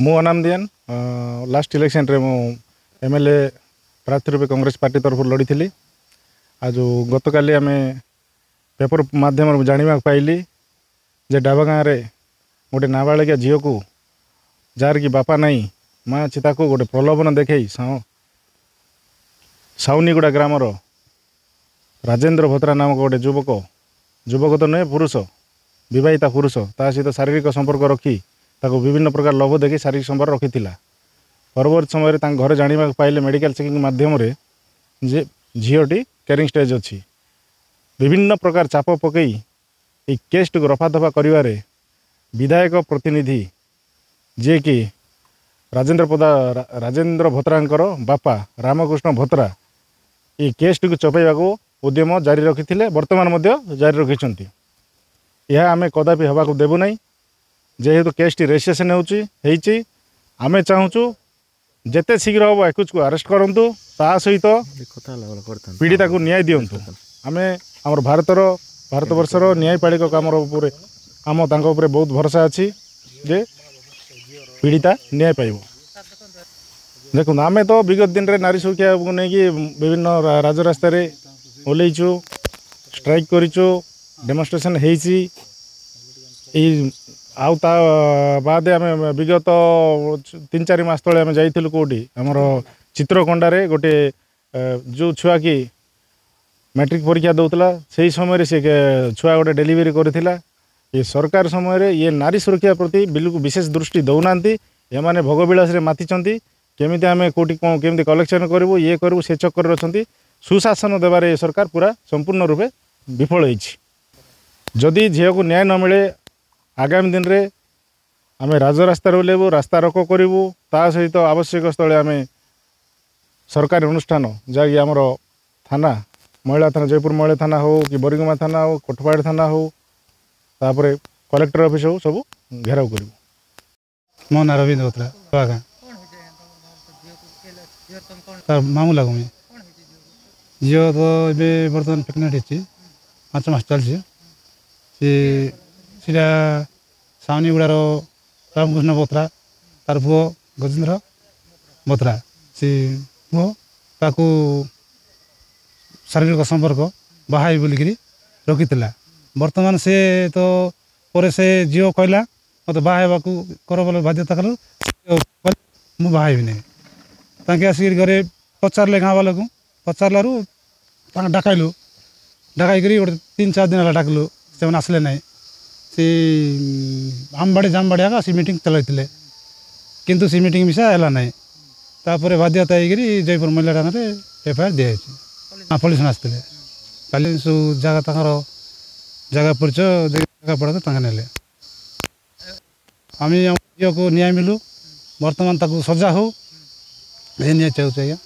मु अनाम दियान last election रे मु एमएलए प्रार्थी रूपे कांग्रेस पार्टी तरफ लड़ी थी। आज गतकाली आम पेपर माध्यम जाना पाइली जे डाबा गाँव में गोटे नाबालिका झील को जार की बापा नहीं माँ चिता को गोटे प्रलोभन देखई साउनीगुड़ा ग्रामर राजेन्द्र भोत्रा नामक गोटे युवक तो नुहे पुरुष विवाहिता पुरुष ता सहित शारीरिक संपर्क रखी ताको विभिन्न प्रकार लोभ देखी शारीरिक संपर्क रखी परवर्त समय घर जाना पाइले मेडिकल चेकिंग माध्यम जे झीलटी कैरिंग स्टेज अच्छी विभिन्न प्रकार चाप पकई ये केस को रफा दफा करिवारे विधायक प्रतिनिधि जे कि राजेन्द्र भोत्रांकर बापा रामकृष्ण भोत्रा ये केस को चपेवा को उद्यम जारी रखी वर्तमान जारी रखिंट यह आम कदापि हवा को देवु नहीं जेहेतु केसटी रेजिस्ट्रेशन होची आमे चाहूँ जेते शीघ्र हम एकुच को अरेस्ट करूँ ता सहित पीड़िता को न्याय दिंतु आमे आमर भारतवर्षर न्यायपालिक आम बहुत भरोसा अच्छी जे पीड़िता न्याय पाइब। देखो आमे तो विगत दिन रे नारी सुरक्षा को लेकिन विभिन्न राजरास्त ओल्लैचु स्ट्राइक करूँ डेमोन्स्ट्रेशन होती आउ ता बाद आम विगत 3-4 मास तले आम जाइलु कौटी आमर चित्रकोंडारे गोटे जो छुआ की मैट्रिक परीक्षा दौला से समय से छुआ गोटे डेलीवरी करथिला ये सरकार समय ये नारी सुरक्षा प्रति बिल्कुल विशेष दृष्टि दौना ये मैंने भोगविलास मातिचंती केमी आम कौटी केमी कलेक्शन करूँ ये करूँ से चक्कर अच्छा सुशासन देवारे सरकार पूरा संपूर्ण रूपे विफल होती। जदि झील को न्याय न मिले आगामी दिन में आम राजरास्ता ओल्लैबू रास्ता रोक करूँ ता सहित आवश्यक स्थले आम सरकारी अनुष्ठान जहाँकि आमर थाना महिला थाना जयपुर महिला थाना हो कि बरिगमा थाना हो कोटपाड़ थाना हो तापर कलेक्टर ऑफिस हो सब घेराव करूँ। मो ना रविंद्र भोत्रा तार मामू लागू मैं झील तो ये बर्तमान प्रेगनेंट होती 5 मास चलती सीटा सावनीगुड़ार रामकृष्ण भोत्रा तार पुओ गजेन्द्र भोत्रा से पुओ ताकू शारीरिक संपर्क बाहाई बोलिकी रखी बर्तमान से तो पर से झील कहला मत बाहवा कर बोले बाध्यता कलु मु बाहबी नहीं ताकि आसिक घरे पचारे गाँव वाला को पचारू डाकलु डाक गोटे 3-4 दिन है डाकलु से आसले ना सी आमबाड़ी जामबाड़ी आगा सी मीटिंग चलते किंतु सी मीटिंग मिसा है ना तापर बाध्यता जयपुर महिला थाना एफआईआर दिखाई हाँ पुलिस आसते काली सब जगह जगह परिचय जगह पड़ा ने आम झील को न्याय मिलू वर्तमान ताकू सजा हो न्याय चाहूँ आज्ञा।